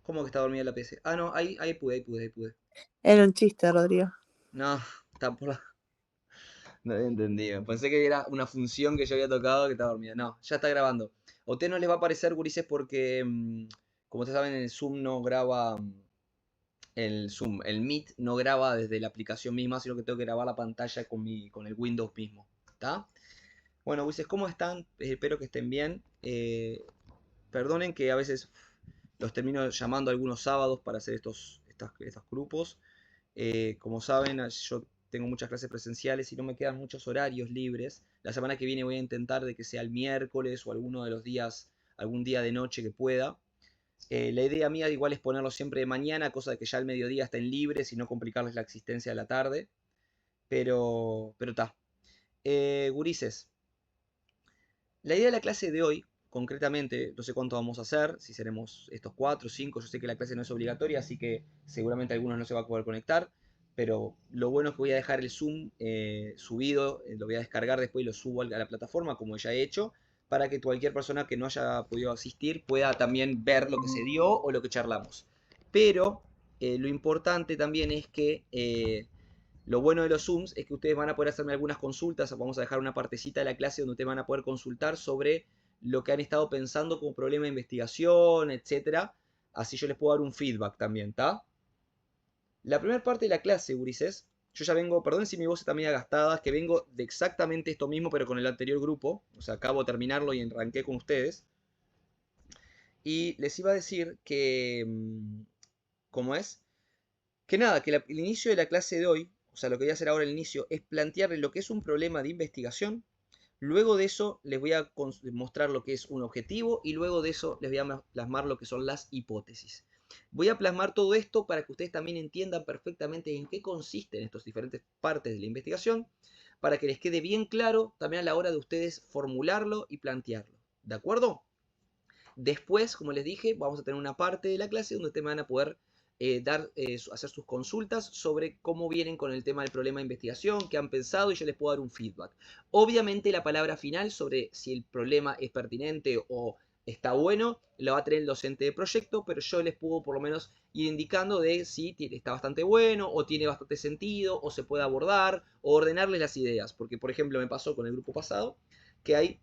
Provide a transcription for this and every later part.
¿Cómo que está dormida la PC? Ah, no, ahí pude, ahí pude. Era un chiste, Rodrigo. No, está por la... No había entendido. Pensé que era una función que yo había tocado que estaba dormida. No, ya está grabando. A ustedes no les va a aparecer, gurises, porque, como ustedes saben, el Zoom no graba. El Zoom, el Meet no graba desde la aplicación misma, sino que tengo que grabar la pantalla con el Windows mismo. ¿Está? Bueno, gurises, ¿cómo están? Espero que estén bien. Perdonen que a veces los termino llamando algunos sábados para hacer estos grupos. Como saben, yo tengo muchas clases presenciales y no me quedan muchos horarios libres. La semana que viene voy a intentar de que sea el miércoles o alguno de los días, algún día de noche que pueda. La idea mía igual es ponerlo siempre de mañana, cosa de que ya el mediodía estén libres y no complicarles la existencia de la tarde. Pero está. Gurises, la idea de la clase de hoy, concretamente, no sé cuánto vamos a hacer, si seremos estos 4 o 5, yo sé que la clase no es obligatoria, así que seguramente algunos no se va a poder conectar, pero lo bueno es que voy a dejar el Zoom subido, lo voy a descargar después y lo subo a la plataforma, como ya he hecho, para que cualquier persona que no haya podido asistir pueda también ver lo que se dio o lo que charlamos. Pero lo importante también es que lo bueno de los Zooms es que ustedes van a poder hacerme algunas consultas. Vamos a dejar una partecita de la clase donde ustedes van a poder consultar sobre lo que han estado pensando como problema de investigación, etcétera. Así yo les puedo dar un feedback también, ¿está? La primera parte de la clase, Ulises, yo ya vengo, perdón si mi voz está media gastada, es que vengo de exactamente esto mismo, pero con el anterior grupo. O sea, acabo de terminarlo y arranqué con ustedes. Y les iba a decir que, ¿cómo es? Que nada, que el inicio de la clase de hoy, o sea, lo que voy a hacer ahora al inicio, es plantearles lo que es un problema de investigación. Luego de eso les voy a mostrar lo que es un objetivo y luego de eso les voy a plasmar lo que son las hipótesis. Voy a plasmar todo esto para que ustedes también entiendan perfectamente en qué consisten estas diferentes partes de la investigación, para que les quede bien claro también a la hora de ustedes formularlo y plantearlo. ¿De acuerdo? Después, como les dije, vamos a tener una parte de la clase donde ustedes van a poder hacer sus consultas sobre cómo vienen con el tema del problema de investigación, qué han pensado y yo les puedo dar un feedback. Obviamente la palabra final sobre si el problema es pertinente o está bueno, lo va a tener el docente de proyecto, pero yo les puedo por lo menos ir indicando de si está bastante bueno o tiene bastante sentido o se puede abordar o ordenarles las ideas. Porque, por ejemplo, me pasó con el grupo pasado que hay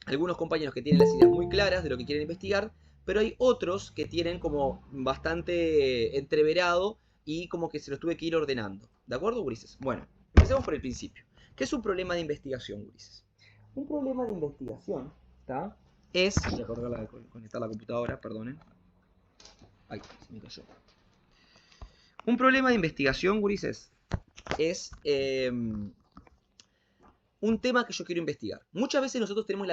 algunos compañeros que tienen las ideas muy claras de lo que quieren investigar, pero hay otros que tienen como bastante entreverado y como que se los tuve que ir ordenando. ¿De acuerdo, Ulises? Bueno, empecemos por el principio. ¿Qué es un problema de investigación, Ulises? Un problema de investigación, ¿está? Es... Voy a conectar la computadora, perdonen. Ay, se me cayó. Un problema de investigación, Ulises, es un tema que yo quiero investigar. Muchas veces nosotros tenemos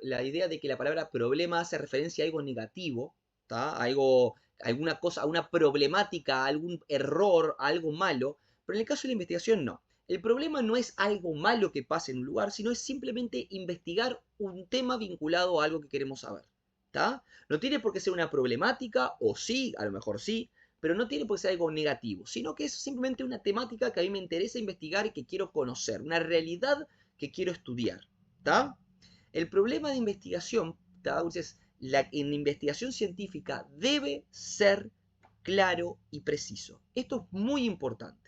la idea de que la palabra problema hace referencia a algo negativo, ¿tá? Alguna cosa, a una problemática, a algún error, a algo malo, pero en el caso de la investigación no. El problema no es algo malo que pase en un lugar, sino es simplemente investigar un tema vinculado a algo que queremos saber. ¿Tá? No tiene por qué ser una problemática, o sí, a lo mejor sí, pero no tiene por qué ser algo negativo, sino que es simplemente una temática que a mí me interesa investigar y que quiero conocer, una realidad que quiero estudiar. ¿Está? El problema de investigación, entonces, en investigación científica debe ser claro y preciso. Esto es muy importante.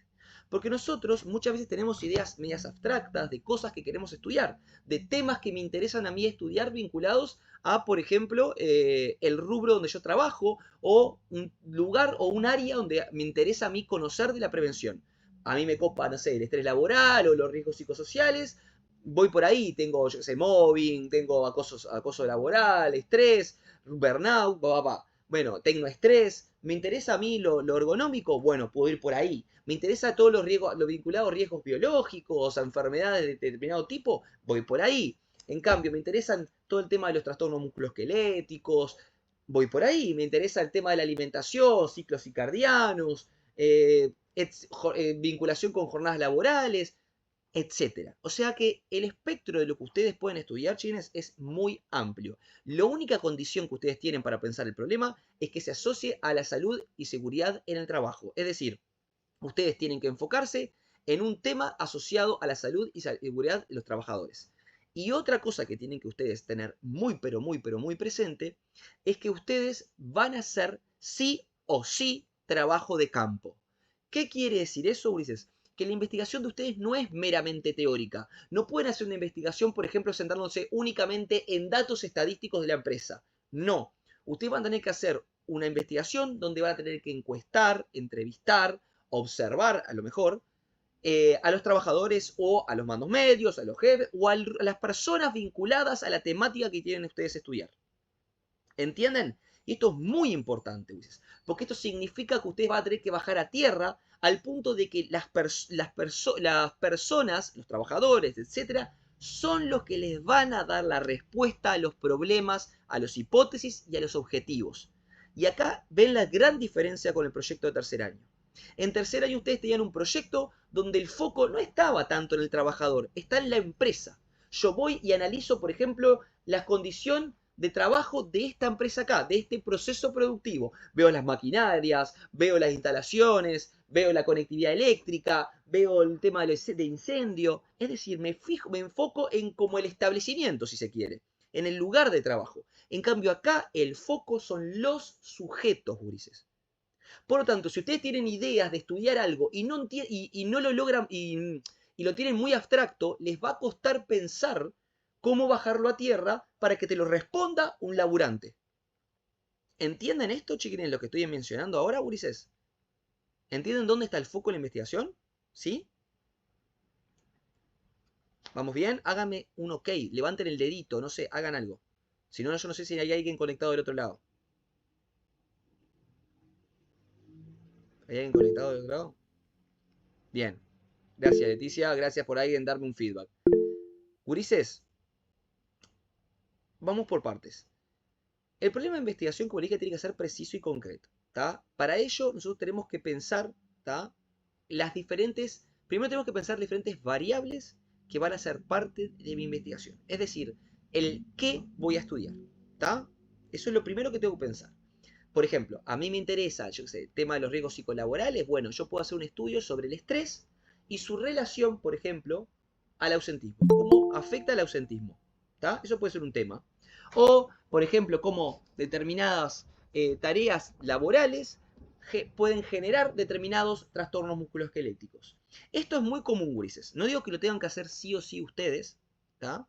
Porque nosotros muchas veces tenemos ideas medias abstractas de cosas que queremos estudiar, de temas que me interesan a mí estudiar vinculados a, por ejemplo, el rubro donde yo trabajo o un lugar o un área donde me interesa a mí conocer de la prevención. A mí me copa, no sé, el estrés laboral o los riesgos psicosociales. Voy por ahí, tengo, yo qué sé, mobbing, tengo acoso laboral, estrés, burnout, bueno, tengo estrés, me interesa a mí lo ergonómico, bueno, puedo ir por ahí. Me interesa todos los riesgos, lo vinculado a riesgos biológicos, a enfermedades de determinado tipo, voy por ahí. En cambio, me interesan todo el tema de los trastornos musculoesqueléticos, voy por ahí. Me interesa el tema de la alimentación, ciclos circadianos, vinculación con jornadas laborales, etcétera. O sea que el espectro de lo que ustedes pueden estudiar, chines, es muy amplio. La única condición que ustedes tienen para pensar el problema es que se asocie a la salud y seguridad en el trabajo. Es decir, ustedes tienen que enfocarse en un tema asociado a la salud y seguridad de los trabajadores. Y otra cosa que tienen que ustedes tener muy, pero muy, pero muy presente es que ustedes van a ser sí o sí trabajo de campo. ¿Qué quiere decir eso, Ulises? Que la investigación de ustedes no es meramente teórica. No pueden hacer una investigación, por ejemplo, centrándose únicamente en datos estadísticos de la empresa. No. Ustedes van a tener que hacer una investigación donde van a tener que encuestar, entrevistar, observar, a lo mejor, a los trabajadores o a los mandos medios, a los jefes o a las personas vinculadas a la temática que quieren ustedes estudiar. ¿Entienden? Y esto es muy importante, Ulises, porque esto significa que ustedes van a tener que bajar a tierra al punto de que las personas, los trabajadores, etcétera, son los que les van a dar la respuesta a los problemas, a las hipótesis y a los objetivos. Y acá ven la gran diferencia con el proyecto de tercer año. En tercer año ustedes tenían un proyecto donde el foco no estaba tanto en el trabajador, está en la empresa. Yo voy y analizo, por ejemplo, la condición de trabajo de esta empresa acá, de este proceso productivo. Veo las maquinarias, veo las instalaciones, veo la conectividad eléctrica, veo el tema de incendio. Es decir, me enfoco en como el establecimiento, si se quiere, en el lugar de trabajo. En cambio acá el foco son los sujetos, gurises. Por lo tanto, si ustedes tienen ideas de estudiar algo y no lo logran y lo tienen muy abstracto, les va a costar pensar cómo bajarlo a tierra para que te lo responda un laburante. ¿Entienden esto, chiquines, lo que estoy mencionando ahora, Ulises? ¿Entienden dónde está el foco en la investigación? ¿Sí? ¿Vamos bien? Háganme un ok, levanten el dedito, no sé, hagan algo. Si no, yo no sé si hay alguien conectado del otro lado. ¿Hay alguien conectado del otro lado? Bien. Gracias, Leticia. Gracias por alguien darme un feedback. Ulises, vamos por partes. El problema de investigación, como le dije, tiene que ser preciso y concreto. ¿Tá? Para ello, nosotros tenemos que pensar, ¿tá? Primero tenemos que pensar las diferentes variables que van a ser parte de mi investigación. Es decir, el qué voy a estudiar. ¿Tá? Eso es lo primero que tengo que pensar. Por ejemplo, a mí me interesa, yo qué sé, el tema de los riesgos psicolaborales. Bueno, yo puedo hacer un estudio sobre el estrés y su relación, por ejemplo, al ausentismo. ¿Cómo afecta al ausentismo? ¿Tá? Eso puede ser un tema. O, por ejemplo, cómo determinadas tareas laborales pueden generar determinados trastornos musculoesqueléticos. Esto es muy común, gurises. No digo que lo tengan que hacer sí o sí ustedes, ¿tá?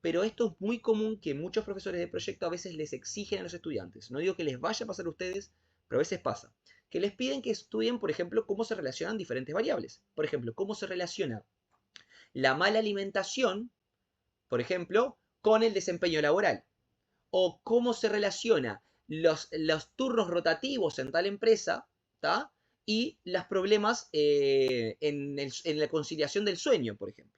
Pero esto es muy común que muchos profesores de proyecto a veces les exigen a los estudiantes. No digo que les vaya a pasar a ustedes, pero a veces pasa. Que les piden que estudien, por ejemplo, cómo se relacionan diferentes variables. Por ejemplo, cómo se relaciona la mala alimentación, por ejemplo, con el desempeño laboral. O cómo se relaciona los turnos rotativos en tal empresa, ¿tá? Y los problemas en la conciliación del sueño, por ejemplo.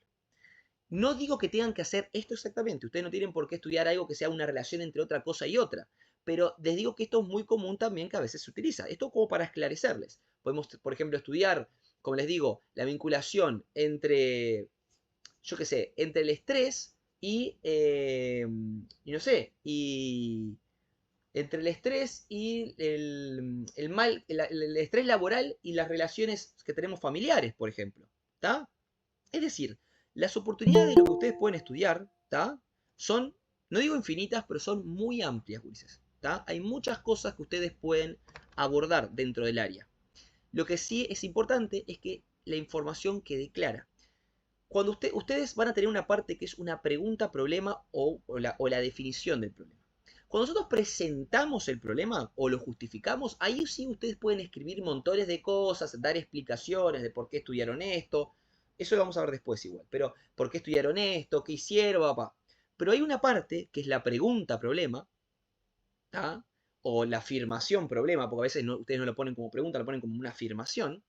No digo que tengan que hacer esto exactamente, ustedes no tienen por qué estudiar algo que sea una relación entre otra cosa y otra, pero les digo que esto es muy común también que a veces se utiliza. Esto como para esclarecerles. Podemos, por ejemplo, estudiar, como les digo, la vinculación entre, yo qué sé, entre el estrés y no sé, y entre el estrés y el estrés laboral y las relaciones que tenemos familiares, por ejemplo. ¿Está? Es decir, las oportunidades de lo que ustedes pueden estudiar, ¿tá? Son, no digo infinitas, pero son muy amplias, Ulises. ¿Tá? Hay muchas cosas que ustedes pueden abordar dentro del área. Lo que sí es importante es que la información quede clara. Cuando ustedes van a tener una parte que es una pregunta-problema o la definición del problema. Cuando nosotros presentamos el problema o lo justificamos, ahí sí ustedes pueden escribir montones de cosas, dar explicaciones de por qué estudiaron esto. Eso lo vamos a ver después igual. Pero, ¿por qué estudiaron esto? ¿Qué hicieron, papá? Pero hay una parte que es la pregunta-problema, ¿tá? O la afirmación-problema, porque a veces ustedes no lo ponen como pregunta, lo ponen como una afirmación,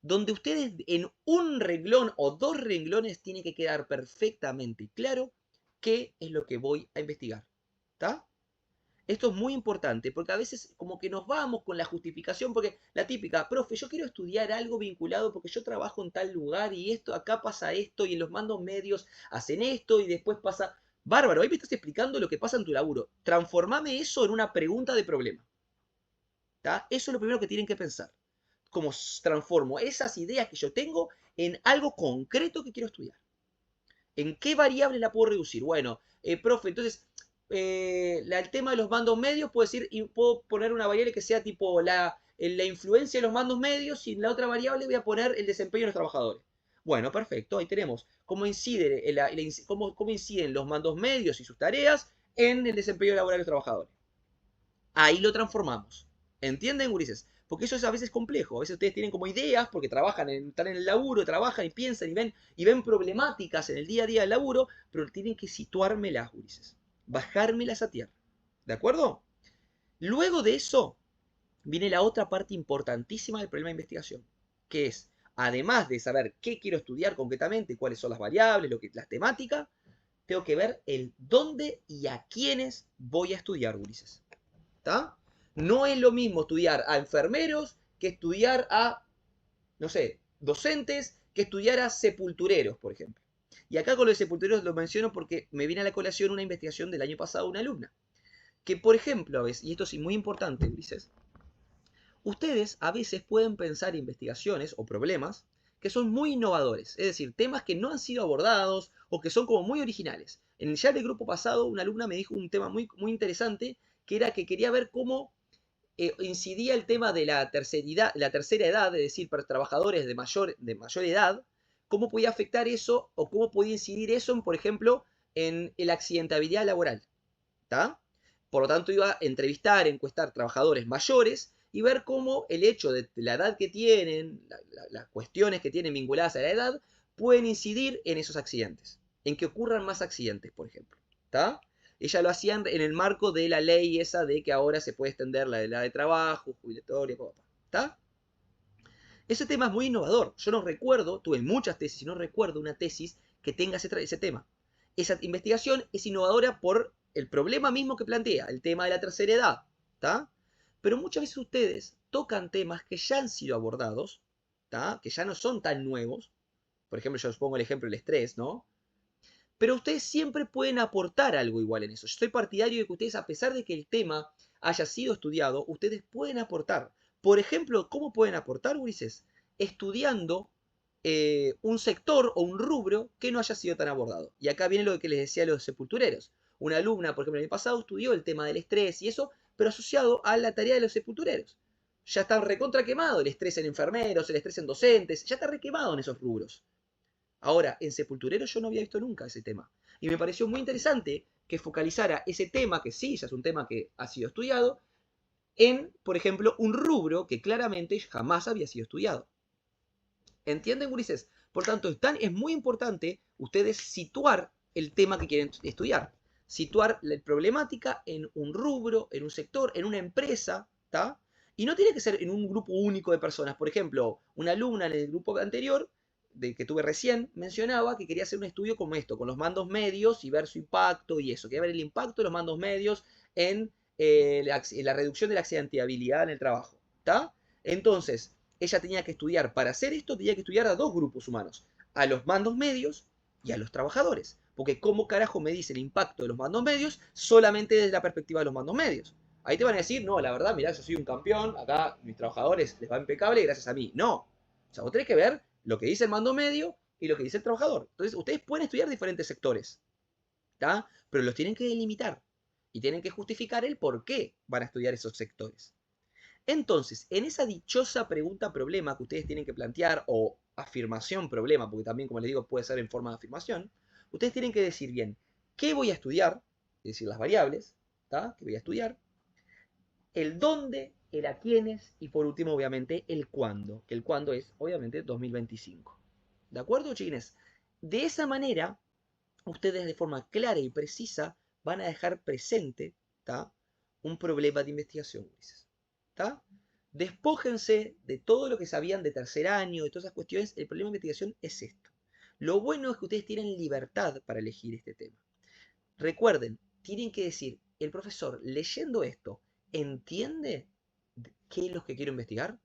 donde ustedes en un renglón o dos renglones tiene que quedar perfectamente claro qué es lo que voy a investigar. ¿Está? Esto es muy importante porque a veces como que nos vamos con la justificación, porque la típica, profe, yo quiero estudiar algo vinculado porque yo trabajo en tal lugar y esto, acá pasa esto y en los mandos medios hacen esto y después pasa... Bárbaro, ahí me estás explicando lo que pasa en tu laburo. Transformame eso en una pregunta de problema. ¿Tá? Eso es lo primero que tienen que pensar. Cómo transformo esas ideas que yo tengo en algo concreto que quiero estudiar. ¿En qué variable la puedo reducir? Bueno, profe, entonces el tema de los mandos medios, puedo decir, y puedo poner una variable que sea tipo la influencia de los mandos medios, y en la otra variable voy a poner el desempeño de los trabajadores. Bueno, perfecto, ahí tenemos cómo cómo inciden los mandos medios y sus tareas en el desempeño laboral de los trabajadores. Ahí lo transformamos. ¿Entienden, gurises? Porque eso es a veces complejo. A veces ustedes tienen como ideas porque están en el laburo, trabajan y piensan y ven problemáticas en el día a día del laburo, pero tienen que situármelas, gurises. Bajármelas a tierra. ¿De acuerdo? Luego de eso, viene la otra parte importantísima del problema de investigación, que es, además de saber qué quiero estudiar concretamente, cuáles son las variables, las temáticas, tengo que ver el dónde y a quiénes voy a estudiar, gurises. ¿Está? No es lo mismo estudiar a enfermeros que estudiar a, no sé, docentes, que estudiar a sepultureros, por ejemplo. Y acá con los sepultureros lo menciono porque me viene a la colación una investigación del año pasado de una alumna. Que, por ejemplo, a veces, y esto es muy importante, Ulises, ustedes a veces pueden pensar investigaciones o problemas que son muy innovadores, es decir, temas que no han sido abordados o que son como muy originales. En ya el grupo pasado, una alumna me dijo un tema muy, muy interesante, que era que quería ver cómo incidía el tema de la tercera edad, es decir, para trabajadores de mayor edad, cómo podía afectar eso o cómo podía incidir eso, por ejemplo, en la accidentabilidad laboral. ¿Está? Por lo tanto, iba a entrevistar, encuestar trabajadores mayores y ver cómo el hecho de la edad que tienen, las cuestiones que tienen vinculadas a la edad, pueden incidir en esos accidentes, en que ocurran más accidentes, por ejemplo. ¿Está? Ella lo hacía en el marco de la ley esa de que ahora se puede extender la edad de trabajo, jubilatoria, ¿está? Ese tema es muy innovador. Yo no recuerdo, tuve muchas tesis y no recuerdo una tesis que tenga ese tema. Esa investigación es innovadora por el problema mismo que plantea, el tema de la tercera edad, ¿está? Pero muchas veces ustedes tocan temas que ya han sido abordados, ¿está? Que ya no son tan nuevos. Por ejemplo, yo os pongo el ejemplo del estrés, ¿no? Pero ustedes siempre pueden aportar algo igual en eso. Yo soy partidario de que ustedes, a pesar de que el tema haya sido estudiado, ustedes pueden aportar. Por ejemplo, ¿cómo pueden aportar, Ulises? Estudiando un sector o un rubro que no haya sido tan abordado. Y acá viene lo que les decía a los sepultureros. Una alumna, por ejemplo, el año pasado estudió el tema del estrés y eso, pero asociado a la tarea de los sepultureros. Ya está recontra quemado el estrés en enfermeros, el estrés en docentes, ya está requemado en esos rubros. Ahora, en sepultureros yo no había visto nunca ese tema. Y me pareció muy interesante que focalizara ese tema, que sí, ya es un tema que ha sido estudiado, en, por ejemplo, un rubro que claramente jamás había sido estudiado. ¿Entienden, gurises? Por tanto, es muy importante ustedes situar el tema que quieren estudiar. Situar la problemática en un rubro, en un sector, en una empresa, ¿está? Y no tiene que ser en un grupo único de personas. Por ejemplo, una alumna en el grupo anterior, que tuve recién, mencionaba que quería hacer un estudio como esto, con los mandos medios y ver su impacto y eso. Quería ver el impacto de los mandos medios en la reducción de la accidentabilidad en el trabajo, ¿está? Entonces, ella tenía que estudiar, para hacer esto tenía que estudiar a dos grupos humanos, a los mandos medios y a los trabajadores. Porque ¿cómo carajo me dice el impacto de los mandos medios solamente desde la perspectiva de los mandos medios? Ahí te van a decir, no, la verdad, mirá, yo soy un campeón, acá mis trabajadores les va impecable gracias a mí. No. O sea, vos tenés que ver lo que dice el mando medio y lo que dice el trabajador. Entonces, ustedes pueden estudiar diferentes sectores, ¿está? Pero los tienen que delimitar y tienen que justificar el por qué van a estudiar esos sectores. Entonces, en esa dichosa pregunta-problema que ustedes tienen que plantear, o afirmación-problema, porque también, como les digo, puede ser en forma de afirmación, ustedes tienen que decir bien qué voy a estudiar, es decir, las variables, ¿tá? Que voy a estudiar, el dónde, el a quiénes, y por último, obviamente, el cuándo, que el cuándo es, obviamente, 2025. ¿De acuerdo, chiquines? De esa manera, ustedes de forma clara y precisa van a dejar presente, ¿tá? Un problema de investigación, ¿tá? Despójense de todo lo que sabían de tercer año, de todas esas cuestiones. El problema de investigación es esto. Lo bueno es que ustedes tienen libertad para elegir este tema. Recuerden, tienen que decir, el profesor leyendo esto, ¿entiende qué es lo que quiero investigar?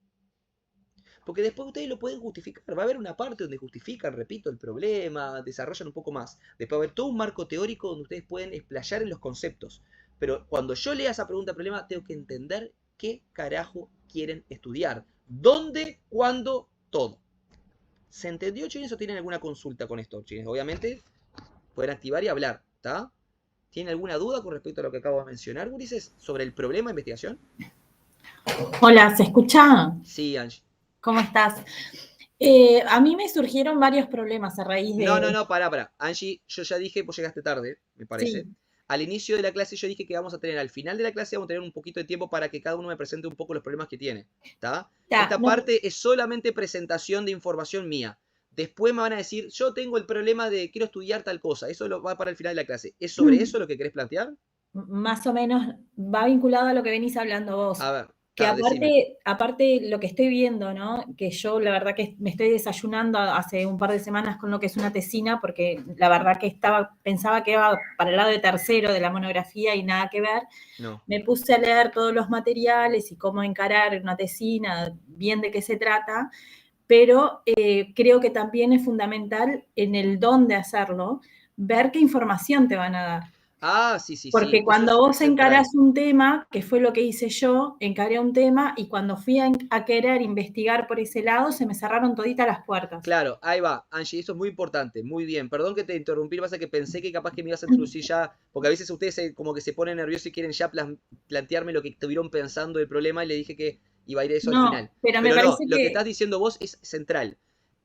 Porque después ustedes lo pueden justificar. Va a haber una parte donde justifican, repito, el problema, desarrollan un poco más. Después va a haber todo un marco teórico donde ustedes pueden explayar en los conceptos. Pero cuando yo lea esa pregunta-problema, tengo que entender qué carajo quieren estudiar. ¿Dónde? ¿Cuándo? Todo. ¿Se entendió, chines, o tienen alguna consulta con esto, chines? Obviamente, pueden activar y hablar, ¿está? ¿Tienen alguna duda con respecto a lo que acabo de mencionar, gurises, sobre el problema de investigación? Hola, ¿se escucha? Sí, Angie. ¿Cómo estás? A mí me surgieron varios problemas a raíz de... No, pará. Angie, yo ya dije, vos llegaste tarde, me parece. Sí, Al inicio de la clase yo dije que vamos a tener, al final de la clase vamos a tener un poquito de tiempo para que cada uno me presente un poco los problemas que tiene. ¿Está? Esta no, parte es solamente presentación de información mía. Después me van a decir, yo tengo el problema de quiero estudiar tal cosa. Eso va para el final de la clase. ¿Es sobre eso lo que querés plantear? más o menos va vinculado a lo que venís hablando vos. A ver, Que decime. aparte lo que estoy viendo, ¿no? Que yo la verdad que me estoy desayunando hace un par de semanas con lo que es una tesina, porque la verdad que pensaba que iba para el lado de tercero de la monografía y nada que ver. No. Me puse a leer todos los materiales y cómo encarar una tesina, bien de qué se trata, pero creo que también es fundamental en el dónde hacerlo, ver qué información te van a dar. Ah, sí. Porque Eso cuando es vos central. encarás un tema, que fue lo que hice yo, encaré un tema y cuando fui a querer investigar por ese lado, se me cerraron toditas las puertas. Claro, ahí va, Angie, eso es muy importante, muy bien. Perdón que te interrumpí, pasa que pensé que capaz que me ibas a introducir ya, porque a veces ustedes como que se ponen nerviosos y quieren ya plantearme lo que estuvieron pensando del problema y le dije que iba a ir eso al No, final. pero me Pero no, parece lo que que... estás diciendo vos es central.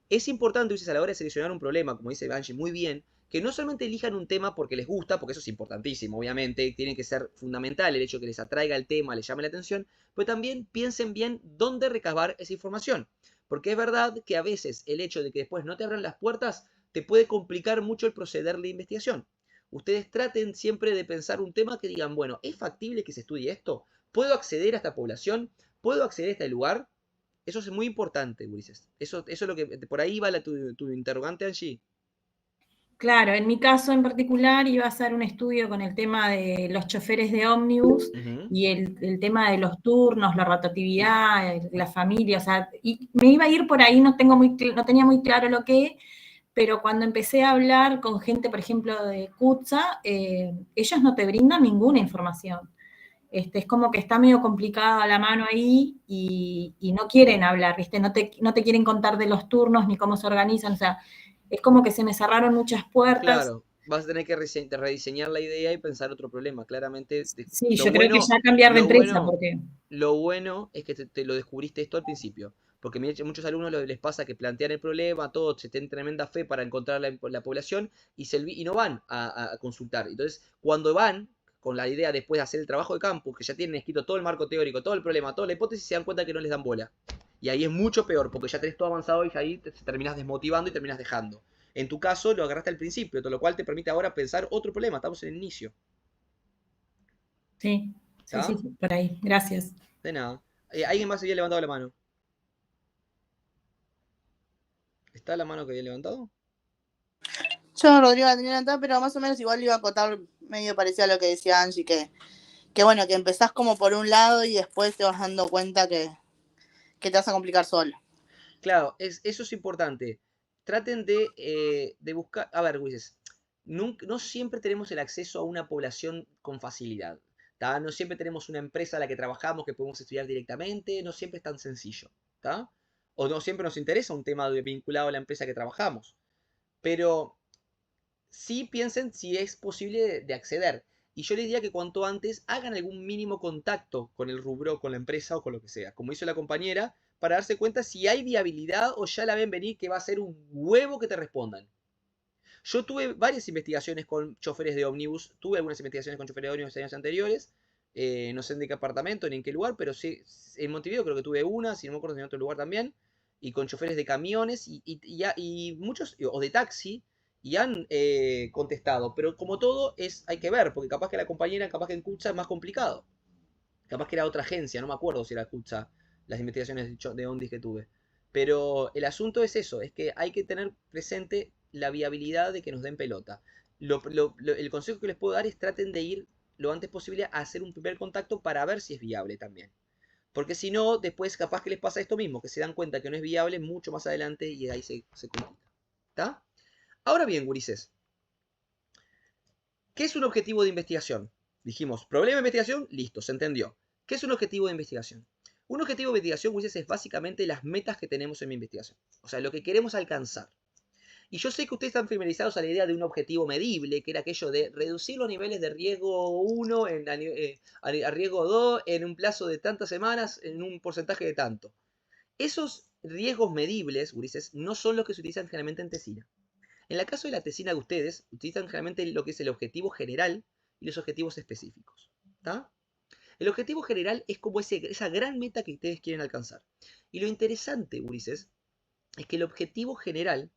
Es importante, ustedes, a la hora de seleccionar un problema, como dice Angie muy bien, que no solamente elijan un tema porque les gusta, porque eso es importantísimo, obviamente, tiene que ser fundamental el hecho de que les atraiga el tema, les llame la atención, pero también piensen bien dónde recabar esa información. Porque es verdad que a veces el hecho de que después no te abran las puertas te puede complicar mucho el proceder de investigación. Ustedes traten siempre de pensar un tema que digan, bueno, ¿es factible que se estudie esto? ¿Puedo acceder a esta población? ¿Puedo acceder a este lugar? Eso es muy importante, Ulises. Eso es lo que. Por ahí va tu interrogante, Angie. Claro, en mi caso en particular iba a hacer un estudio con el tema de los choferes de ómnibus y el tema de los turnos, la rotatividad, la familia, o sea, y me iba a ir por ahí, no tenía muy claro lo que, pero cuando empecé a hablar con gente, por ejemplo, de CUTSA, ellos no te brindan ninguna información. Es como que está medio complicada la mano ahí y no quieren hablar, ¿viste? No te quieren contar de los turnos ni cómo se organizan, o sea, es como que se me cerraron muchas puertas. Claro, vas a tener que rediseñar la idea y pensar otro problema. Claramente, Sí, lo yo creo que bueno, ya cambiar de lo empresa, bueno, porque... lo bueno es que te lo descubriste esto al principio. Porque muchos alumnos les pasa que plantean el problema, todos se tienen tremenda fe para encontrar la población y no van a consultar. Entonces, cuando van con la idea después de hacer el trabajo de campo, que ya tienen escrito todo el marco teórico, todo el problema, toda la hipótesis, se dan cuenta que no les dan bola. Y ahí es mucho peor, porque ya tenés todo avanzado y ahí te terminás desmotivando y terminás dejando. En tu caso lo agarraste al principio, todo lo cual te permite ahora pensar otro problema. Estamos en el inicio. Sí, ¿Está? por ahí. Gracias. De nada. ¿Alguien más había levantado la mano? ¿Está la mano que había levantado? Yo, Rodrigo, la tenía levantada, pero más o menos igual iba a acotar medio parecido a lo que decía Angie, que bueno, que empezás como por un lado y después te vas dando cuenta que te vas a complicar solo. Claro, eso es importante. Traten de buscar. A ver, Luis, no siempre tenemos el acceso a una población con facilidad. ¿Tá? No siempre tenemos una empresa a la que trabajamos que podemos estudiar directamente. No siempre es tan sencillo. ¿Tá? O no siempre nos interesa un tema vinculado a la empresa que trabajamos. Pero sí piensen si es posible de acceder. Y yo les diría que cuanto antes hagan algún mínimo contacto con el rubro, con la empresa o con lo que sea, como hizo la compañera, para darse cuenta si hay viabilidad o ya la ven venir que va a ser un huevo que te respondan. Yo tuve varias investigaciones con choferes de ómnibus, tuve algunas investigaciones con choferes de ómnibus en años anteriores, no sé en qué apartamento ni en qué lugar, pero sí, en Montevideo creo que tuve una, si no me acuerdo en otro lugar también, y con choferes de camiones y muchos, o de taxi, y han contestado, pero como todo hay que ver, porque capaz que la compañera, capaz que en Kutza es más complicado, capaz que era otra agencia, no me acuerdo si era Kutza, las investigaciones de Ondis que tuve. Pero el asunto es eso, es que hay que tener presente la viabilidad de que nos den pelota. El consejo que les puedo dar es traten de ir lo antes posible a hacer un primer contacto para ver si es viable también. Porque si no, después capaz que les pasa esto mismo, que se dan cuenta que no es viable mucho más adelante y ahí se complica. ¿Está? Ahora bien, gurises, ¿qué es un objetivo de investigación? Dijimos, problema de investigación, listo, se entendió. ¿Qué es un objetivo de investigación? Un objetivo de investigación, gurises, es básicamente las metas que tenemos en mi investigación. O sea, lo que queremos alcanzar. Y yo sé que ustedes están familiarizados a la idea de un objetivo medible, que era aquello de reducir los niveles de riesgo 1 a riesgo 2 en un plazo de tantas semanas, en un porcentaje de tanto. Esos riesgos medibles, gurises, no son los que se utilizan generalmente en tesina. En el caso de la tesina de ustedes, utilizan generalmente lo que es el objetivo general y los objetivos específicos. ¿Tá? El objetivo general es como esa gran meta que ustedes quieren alcanzar. Y lo interesante, gurises, es que el objetivo general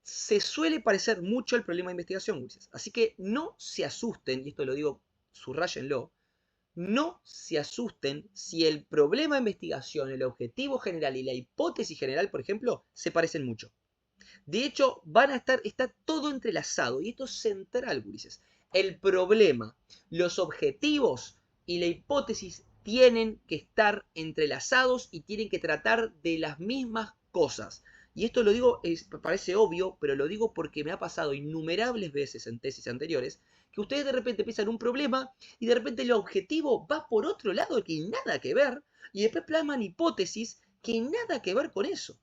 se suele parecer mucho al problema de investigación, gurises. Así que no se asusten, y esto lo digo, subrayenlo, no se asusten si el problema de investigación, el objetivo general y la hipótesis general, por ejemplo, se parecen mucho. De hecho, está todo entrelazado, y esto es central, gurises. El problema, los objetivos y la hipótesis tienen que estar entrelazados y tienen que tratar de las mismas cosas. Y esto lo digo, parece obvio, pero lo digo porque me ha pasado innumerables veces en tesis anteriores, que ustedes de repente piensan un problema y de repente el objetivo va por otro lado que nada que ver, y después plasman hipótesis que nada que ver con eso.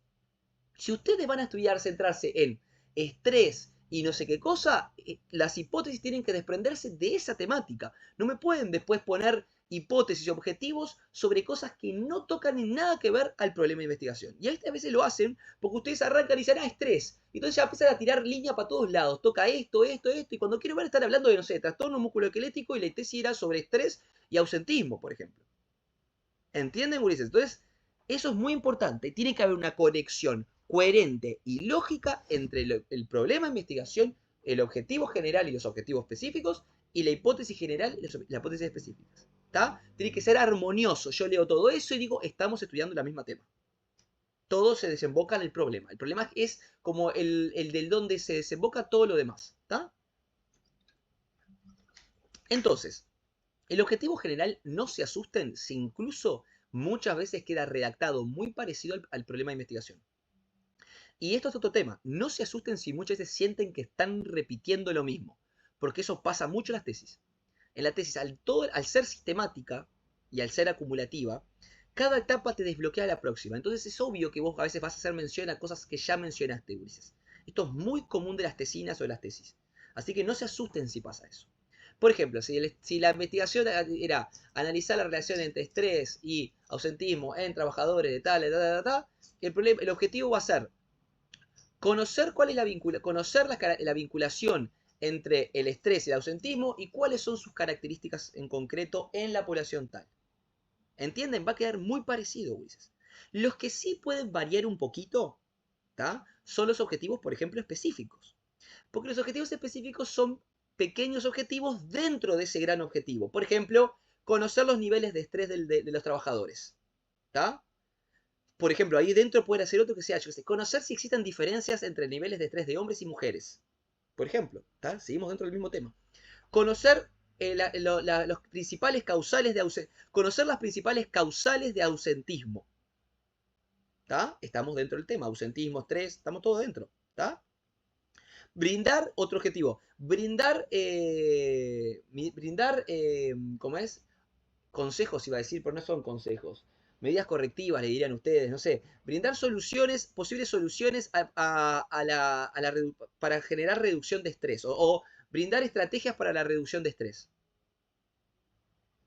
Si ustedes van a estudiar, centrarse en estrés y no sé qué cosa, las hipótesis tienen que desprenderse de esa temática. No me pueden después poner hipótesis y objetivos sobre cosas que no tocan en nada que ver al problema de investigación. Y a veces lo hacen porque ustedes arrancan y dicen, estrés. Y entonces ya empiezan a tirar línea para todos lados. Toca esto, esto, esto. Y cuando quiero ver, están hablando de, no sé, trastorno musculoesquelético y la tesis era sobre estrés y ausentismo, por ejemplo. ¿Entienden, gurises? Entonces, eso es muy importante. Tiene que haber una conexión coherente y lógica entre el problema de investigación, el objetivo general y los objetivos específicos, y la hipótesis general y las hipótesis específicas. ¿Tá? Tiene que ser armonioso. Yo leo todo eso y digo, estamos estudiando el mismo tema. Todo se desemboca en el problema. El problema es como el del donde se desemboca todo lo demás. ¿Tá? Entonces, el objetivo general, no se asusten si incluso muchas veces queda redactado muy parecido al problema de investigación. Y esto es otro tema. No se asusten si muchas veces sienten que están repitiendo lo mismo, porque eso pasa mucho en las tesis. En la tesis, al ser sistemática y al ser acumulativa, cada etapa te desbloquea la próxima. Entonces es obvio que vos a veces vas a hacer mención a cosas que ya mencionaste, Ulises. Esto es muy común de las tesinas o de las tesis. Así que no se asusten si pasa eso. Por ejemplo, si la investigación era analizar la relación entre estrés y ausentismo en trabajadores de tal, el objetivo va a ser conocer cuál es la vinculación entre el estrés y el ausentismo y cuáles son sus características en concreto en la población tal. ¿Entienden? Va a quedar muy parecido, Ulises. Los que sí pueden variar un poquito, ¿tá? Son los objetivos, por ejemplo, específicos. Porque los objetivos específicos son pequeños objetivos dentro de ese gran objetivo. Por ejemplo, conocer los niveles de estrés de los trabajadores. ¿Tá? Por ejemplo, ahí dentro puede ser otro que sea, yo sé, conocer si existen diferencias entre niveles de estrés de hombres y mujeres. Por ejemplo, ¿tá? Seguimos dentro del mismo tema. Conocer los principales causales de conocer las principales causales de ausentismo. ¿Tá? Estamos dentro del tema. Ausentismo, estrés, estamos todos dentro. ¿Tá? Brindar, otro objetivo, brindar, ¿cómo es? Consejos, iba a decir, pero no son consejos. Medidas correctivas, le dirían ustedes, no sé. Brindar soluciones, posibles soluciones para generar reducción de estrés. O brindar estrategias para la reducción de estrés.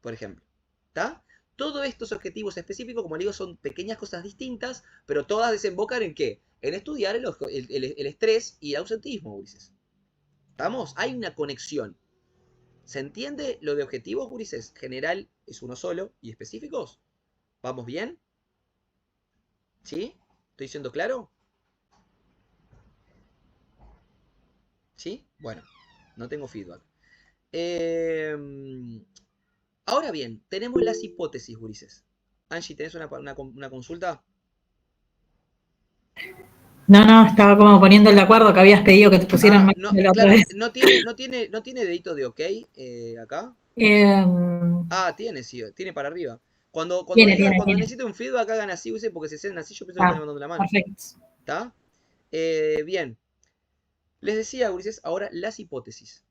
Por ejemplo. ¿Está? Todos estos objetivos específicos, como les digo, son pequeñas cosas distintas, pero todas desembocan en ¿qué? En estudiar el estrés y el ausentismo, Ulises. ¿Estamos? Hay una conexión. ¿Se entiende lo de objetivos, Ulises? General es uno solo y específicos. ¿Vamos bien? ¿Sí? ¿Estoy siendo claro? ¿Sí? Bueno, no tengo feedback. Ahora bien, tenemos las hipótesis, Ulises. Angie, ¿tenés una consulta? No, estaba como poniendo el acuerdo que habías pedido que te pusieran más no, la otra claro, vez. no tiene dedito de ok acá. Tiene, sí, tiene para arriba. Cuando Tiene. necesite un feedback, hagan así, porque si hacen así, yo pienso que están levantando la mano. Perfecto. ¿Está? Bien. Les decía, Ulises, ahora las hipótesis.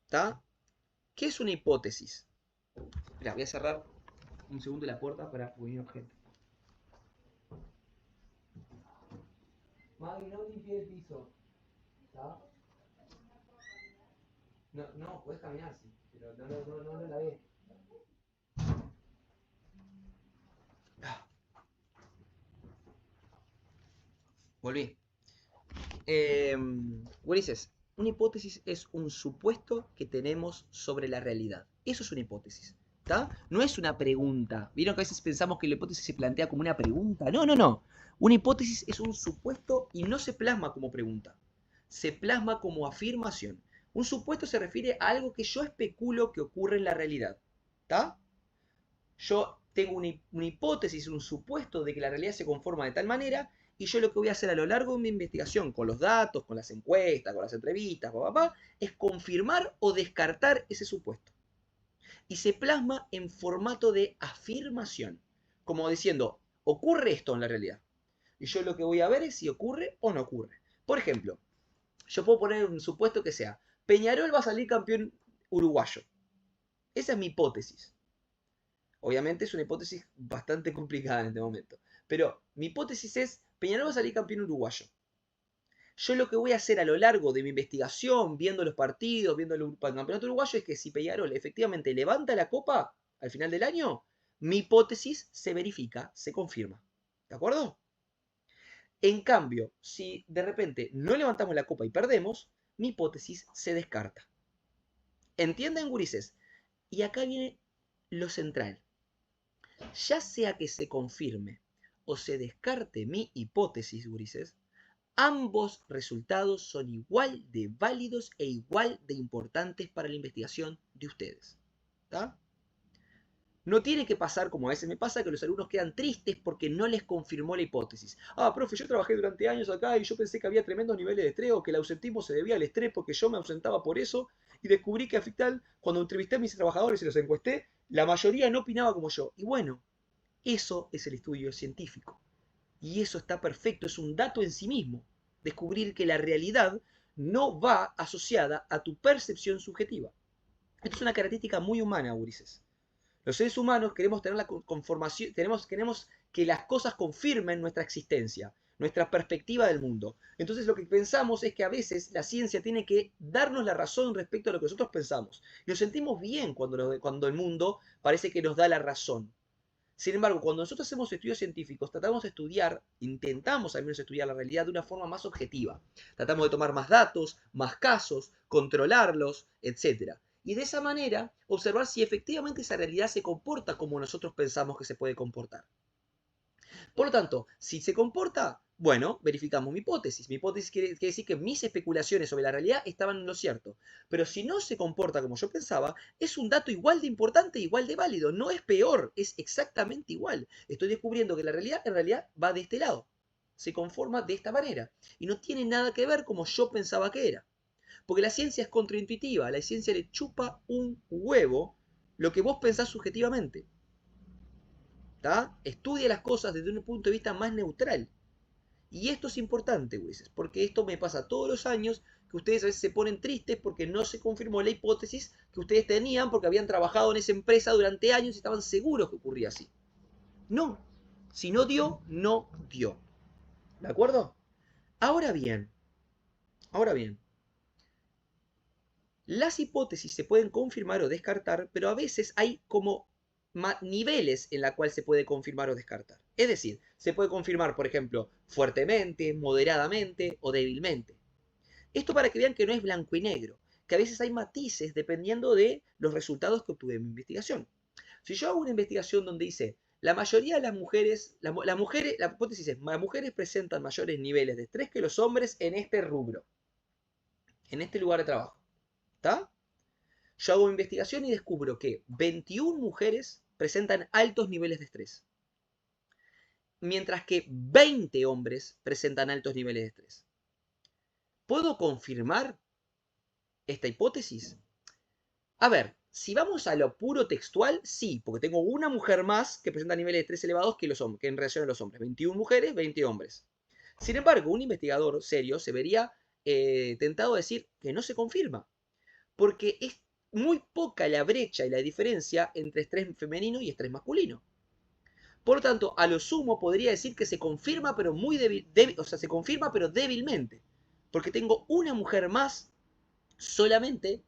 ¿Está? ¿Qué es una hipótesis? Espera, voy a cerrar un segundo la puerta para unir gente. Maggie, no limpié el piso. ¿Está? No, puedes caminar, sí, pero no lo lavé. Volví. Ulises, una hipótesis es un supuesto que tenemos sobre la realidad. Eso es una hipótesis. ¿Está? No es una pregunta. ¿Vieron que a veces pensamos que la hipótesis se plantea como una pregunta? No. Una hipótesis es un supuesto y no se plasma como pregunta. Se plasma como afirmación. Un supuesto se refiere a algo que yo especulo que ocurre en la realidad. ¿Está? Yo tengo una hipótesis, un supuesto de que la realidad se conforma de tal manera, y yo lo que voy a hacer a lo largo de mi investigación, con los datos, con las encuestas, con las entrevistas, es confirmar o descartar ese supuesto. Y se plasma en formato de afirmación, como diciendo, ocurre esto en la realidad. Y yo lo que voy a ver es si ocurre o no ocurre. Por ejemplo, yo puedo poner un supuesto que sea, Peñarol va a salir campeón uruguayo. Esa es mi hipótesis. Obviamente es una hipótesis bastante complicada en este momento. Pero mi hipótesis es, Peñarol va a salir campeón uruguayo. Yo lo que voy a hacer a lo largo de mi investigación, viendo los partidos, viendo el campeonato uruguayo, es que si Peñarol efectivamente levanta la copa al final del año, mi hipótesis se verifica, se confirma. ¿De acuerdo? En cambio, si de repente no levantamos la copa y perdemos, mi hipótesis se descarta. ¿Entienden, gurises? Y acá viene lo central. Ya sea que se confirme o se descarte mi hipótesis, gurises, ambos resultados son igual de válidos e igual de importantes para la investigación de ustedes. ¿Tá? No tiene que pasar como a veces me pasa, que los alumnos quedan tristes porque no les confirmó la hipótesis. Ah, profe, yo trabajé durante años acá y yo pensé que había tremendos niveles de estrés o que el ausentismo se debía al estrés porque yo me ausentaba por eso y descubrí que al final, cuando entrevisté a mis trabajadores y los encuesté, la mayoría no opinaba como yo. Y bueno, eso es el estudio científico. Y eso está perfecto, es un dato en sí mismo. Descubrir que la realidad no va asociada a tu percepción subjetiva. Esto es una característica muy humana, Ulises. Los seres humanos queremos tener la conformación, queremos que las cosas confirmen nuestra existencia, nuestra perspectiva del mundo. Entonces lo que pensamos es que a veces la ciencia tiene que darnos la razón respecto a lo que nosotros pensamos. Y nos sentimos bien cuando el mundo parece que nos da la razón. Sin embargo, cuando nosotros hacemos estudios científicos, tratamos de estudiar, intentamos al menos estudiar la realidad de una forma más objetiva. Tratamos de tomar más datos, más casos, controlarlos, etc. Y de esa manera observar si efectivamente esa realidad se comporta como nosotros pensamos que se puede comportar. Por lo tanto, si se comporta, bueno, verificamos mi hipótesis. Mi hipótesis quiere decir que mis especulaciones sobre la realidad estaban en lo cierto. Pero si no se comporta como yo pensaba, es un dato igual de importante, igual de válido. No es peor, es exactamente igual. Estoy descubriendo que la realidad en realidad va de este lado. Se conforma de esta manera. Y no tiene nada que ver como yo pensaba que era. Porque la ciencia es contraintuitiva. A la ciencia le chupa un huevo lo que vos pensás subjetivamente. ¿Tá? Estudia las cosas desde un punto de vista más neutral. Y esto es importante, Ulises, porque esto me pasa todos los años, que ustedes a veces se ponen tristes porque no se confirmó la hipótesis que ustedes tenían porque habían trabajado en esa empresa durante años y estaban seguros que ocurría así. No, si no dio, no dio. ¿De acuerdo? Ahora bien, las hipótesis se pueden confirmar o descartar, pero a veces hay como niveles en la cual se puede confirmar o descartar. Es decir, se puede confirmar, por ejemplo, fuertemente, moderadamente o débilmente. Esto para que vean que no es blanco y negro, que a veces hay matices dependiendo de los resultados que obtuve en mi investigación. Si yo hago una investigación donde dice, la mayoría de las mujeres, la hipótesis es, las mujeres presentan mayores niveles de estrés que los hombres en este rubro, en este lugar de trabajo. ¿Está? Yo hago investigación y descubro que 21 mujeres presentan altos niveles de estrés, mientras que 20 hombres presentan altos niveles de estrés. ¿Puedo confirmar esta hipótesis? A ver, si vamos a lo puro textual, sí, porque tengo una mujer más que presenta niveles de estrés elevados que los hombres, que en relación a los hombres. 21 mujeres, 20 hombres. Sin embargo, un investigador serio se vería tentado a decir que no se confirma, porque es muy poca la brecha y la diferencia entre estrés femenino y estrés masculino. Por lo tanto, a lo sumo podría decir que se confirma, pero muy o sea, se confirma, pero débilmente. Porque tengo una mujer más solamente,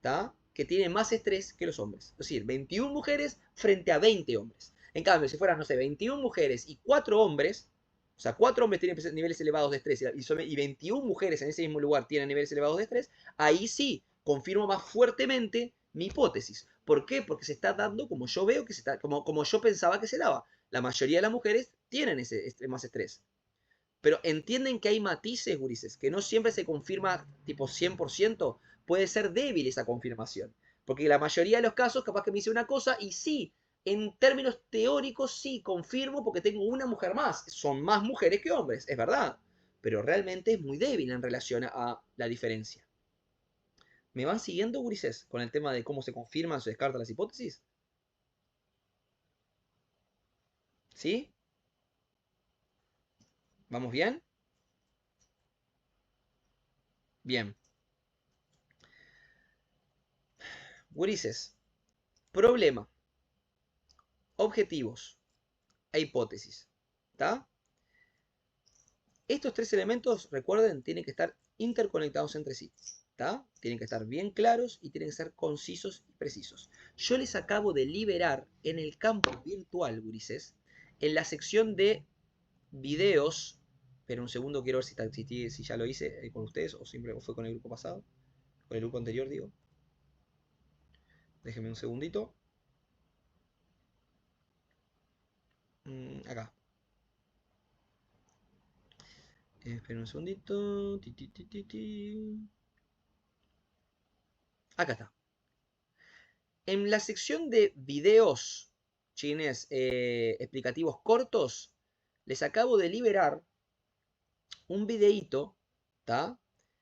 ¿tá?, que tiene más estrés que los hombres. Es decir, 21 mujeres frente a 20 hombres. En cambio, si fueran, no sé, 21 mujeres y 4 hombres, o sea, 4 hombres tienen niveles elevados de estrés y 21 mujeres en ese mismo lugar tienen niveles elevados de estrés, ahí sí confirmo más fuertemente mi hipótesis. ¿Por qué? Porque se está dando como yo veo que se está, como yo pensaba que se daba. La mayoría de las mujeres tienen más estrés. Pero entienden que hay matices, gurises, que no siempre se confirma tipo 100%, puede ser débil esa confirmación. Porque la mayoría de los casos capaz que me dice una cosa y sí, en términos teóricos sí, confirmo porque tengo una mujer más. Son más mujeres que hombres, es verdad. Pero realmente es muy débil en relación a la diferencia. ¿Me van siguiendo, gurises, con el tema de cómo se confirman o se descartan las hipótesis? ¿Sí? ¿Vamos bien? Bien. Gurises, problema, objetivos e hipótesis. ¿Está? Estos 3 elementos, recuerden, tienen que estar interconectados entre sí. ¿Está? Tienen que estar bien claros y tienen que ser concisos y precisos. Yo les acabo de liberar en el campo virtual, gurises, en la sección de videos. Pero un segundo, quiero ver si ya lo hice con ustedes o simplemente fue con el grupo pasado. Con el grupo anterior, digo. Déjenme un segundito. Acá. Esperen un segundito. Acá está. En la sección de videos, chines, explicativos cortos, les acabo de liberar un videíto, ¿tá?,